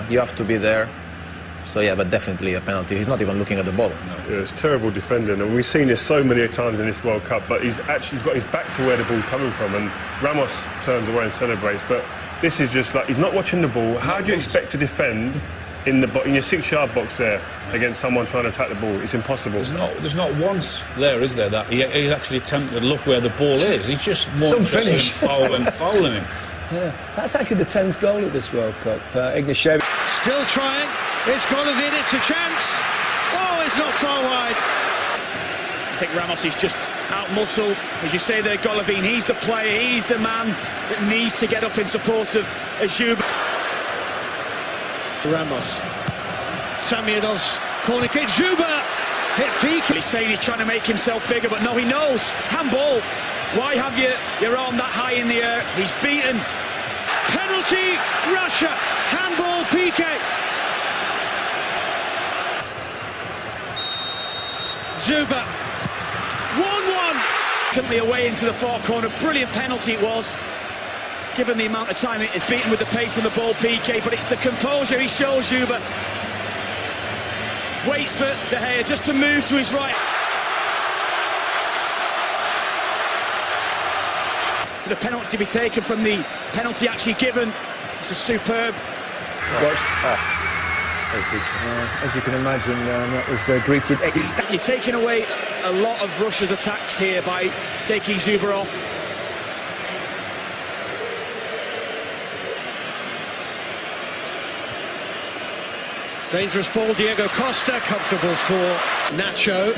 you have to be there. So yeah, but definitely a penalty. He's not even looking at the ball. Yeah, it's terrible defending, and we've seen this so many times in this World Cup. But he's got his back to where the ball's coming from, and Ramos turns away and celebrates. But this is just like he's not watching the ball. How do you expect to defend in your 6-yard box there against someone trying to attack the ball? It's impossible. There's not once there, is there, that he's actually attempted to look where the ball is. He's just fouling him. Yeah, that's actually the 10th goal of this World Cup. Ignashevich still trying. It's Golovin. It's a chance. Oh, it's not far wide. I think Ramos is just out-muscled. As you say there, Golovin, he's the player, he's the man that needs to get up in support of Zuba. Ramos. Samionov's corner kick. Zuba hit Piqué. He's saying he's trying to make himself bigger, but no, he knows. It's handball. Why have you your arm that high in the air? He's beaten. Penalty, Russia. Handball, Piqué. Zuba. 1-1. Currently away into the far corner. Brilliant penalty it was. Given the amount of time it's beaten with the pace on the ball, Piqué, but it's the composure he shows Zuba. Waits for De Gea just to move to his right. For the penalty to be taken from the penalty actually given. It's a superb. as you can imagine, that was greeted ecstatic. You're taking away a lot of Russia's attacks here by taking Zuba off. Dangerous ball, Diego Costa, comfortable for Nacho.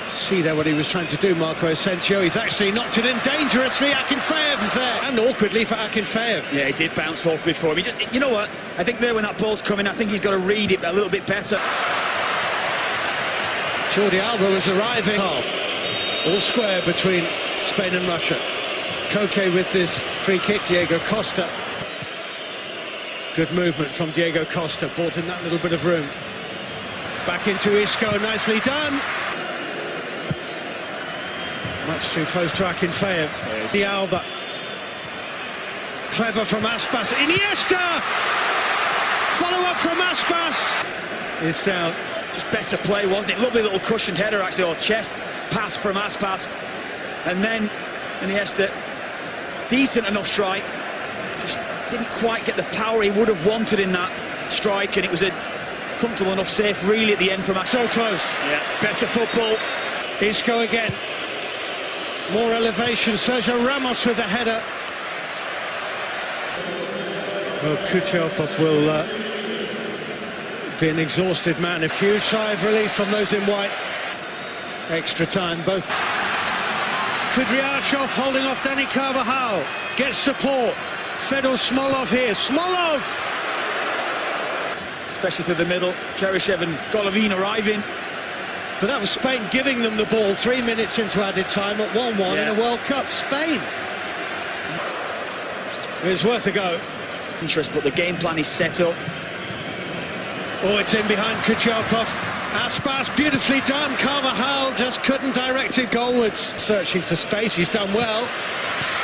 See there what he was trying to do, Marco Asensio. He's actually knocked it in dangerously. Akinfeyev's there, and awkwardly for Akinfeyev. Yeah, he did bounce awkwardly for him. You know what? I think there when that ball's coming, I think he's got to read it a little bit better. Jordi Alba was arriving. Half. All square between Spain and Russia. Koke with this free kick, Diego Costa. Good movement from Diego Costa, bought in that little bit of room. Back into Isco, nicely done. Much too close to Akinfeyev. The Alba. Clever from Aspas. Iniesta! Follow up from Aspas. Is down. Just better play, wasn't it? Lovely little cushioned header, actually, or chest pass from Aspas. And then Iniesta, decent enough strike. Just didn't quite get the power he would have wanted in that strike, and it was a comfortable enough save really at the end from Aspas. So close. Yeah, better football. Isco again. More elevation. Sergio Ramos with the header. Well, Kutyopov will be an exhausted man. A huge sigh of relief from those in white. Extra time, both. Kudryashov holding off Dani Carvajal. Gets support. Fedor Smolov here. Smolov! Especially to the middle. Cheryshev and Golovin arriving. But that was Spain giving them the ball 3 minutes into added time at 1-1 in a World Cup. Spain. It's worth a go. Interest, but the game plan is set up. Oh, it's in behind Kutyopov. Aspas, beautifully done. Carvajal just couldn't direct it goalwards. Searching for space, he's done well.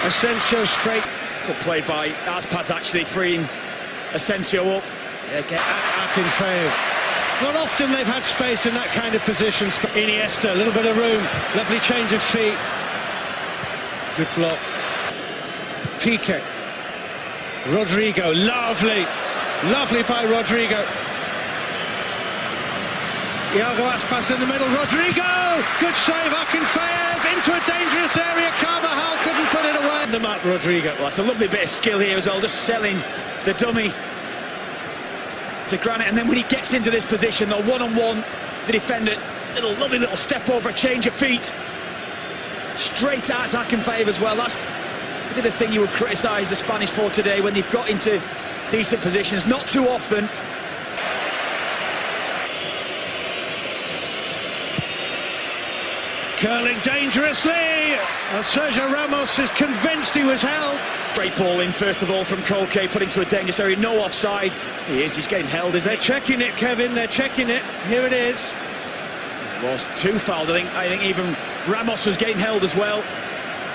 Asensio straight. Good play by Aspas, actually freeing Asensio up. Akinfeyev. It's not often they've had space in that kind of position. Iniesta, a little bit of room. Lovely change of feet. Good block. Piqué. Rodrigo, lovely. Lovely by Rodrigo. Iago Aspas in the middle. Rodrigo! Good save, Akinfeyev into a dangerous area. Carvajal couldn't put it away. The mark, Rodrigo. Well, it's a lovely bit of skill here as well, just selling the dummy to Granit, and then when he gets into this position, though, one-on-one, the defender, lovely little step over, a change of feet, straight at Akinfeyev as well. That's the thing you would criticise the Spanish for today when they've got into decent positions, not too often. Curling dangerously. Sergio Ramos is convinced he was held. Great ball in, first of all, from Koke, put into a dangerous area, no offside. He's getting held, isn't he? They're checking it, Kevin, they're checking it. Here it is. It was 2 fouls, I think even Ramos was getting held as well.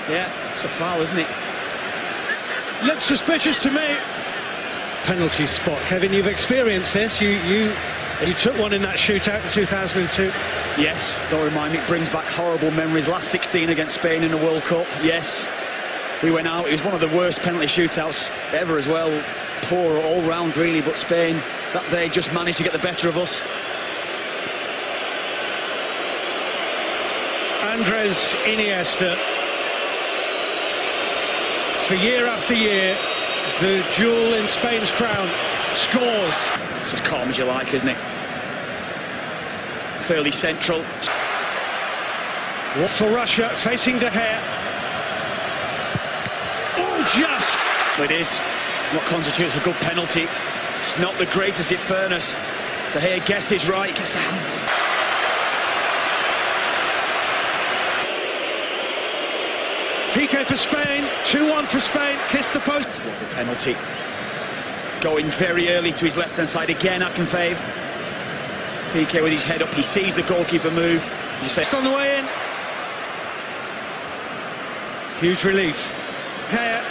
Yeah, it's a foul, isn't it? Looks suspicious to me. penalty spot. Kevin, you've experienced this. You took one in that shootout in 2002. Yes, don't remind me, it brings back horrible memories. Last 16 against Spain in the World Cup, yes. We went out, it was one of the worst penalty shootouts ever as well. Poor all round really, but Spain that day just managed to get the better of us. Andres Iniesta, for year after year, the jewel in Spain's crown, scores. It's as calm as you like, isn't it? Fairly central. For Russia, facing De Gea. Oh, just! It is what constitutes a good penalty. It's not the greatest in fairness. De Gea guesses right, gets out. PK for Spain, 2-1 for Spain, kissed the post. It's a lovely penalty. Going very early to his left-hand side again, Akinfeev. PK with his head up, he sees the goalkeeper move. You say on the way in. Huge relief. Gea.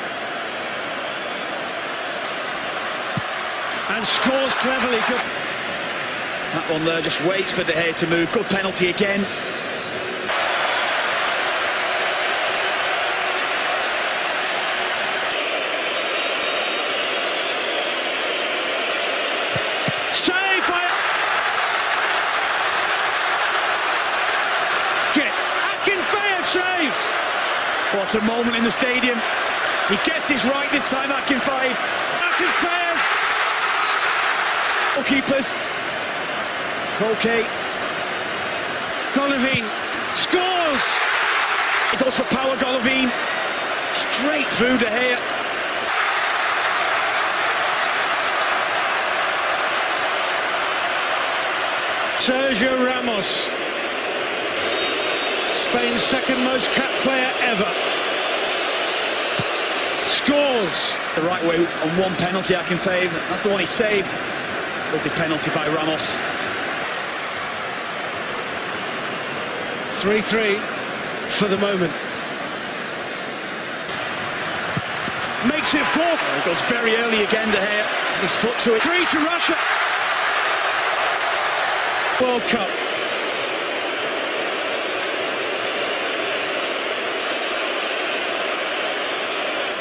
And scores cleverly. Good. That one there just waits for De Gea to move. Good penalty again. Saved by Akinfeev saves. What a moment in the stadium. He gets his right this time, Akinfeev. Akinfeev. Goalkeepers. Koke. Golovin scores. He goes for power, Golovin. Straight through De Gea. Sergio Ramos, Spain's second most capped player ever, scores. The right way on one penalty, Akinfeev. That's the one he saved. Lovely penalty by Ramos. 3-3 for the moment. Makes it 4. He goes very early again, De Gea. His foot to it. 3 to Russia. World Cup.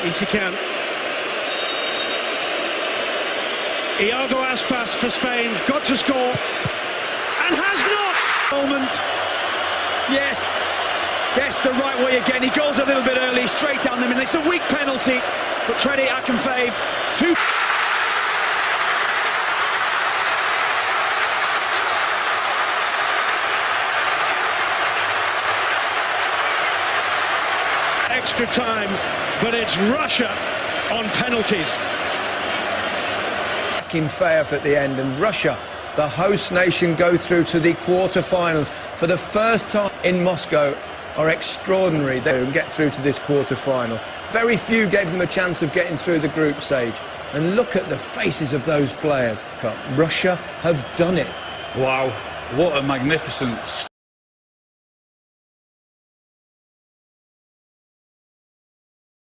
Isican. Iago Aspas for Spain, got to score, and has not! Moment. Yes. Gets the right way again. He goes a little bit early, straight down the middle. It's a weak penalty, but credit Akinfeev. 2. Extra time, but it's Russia on penalties. Akinfeev at the end, and Russia, the host nation, go through to the quarter-finals for the first time in Moscow. Are extraordinary. They will get through to this quarter-final. Very few gave them a chance of getting through the group stage. And look at the faces of those players. Russia have done it. Wow, what a magnificent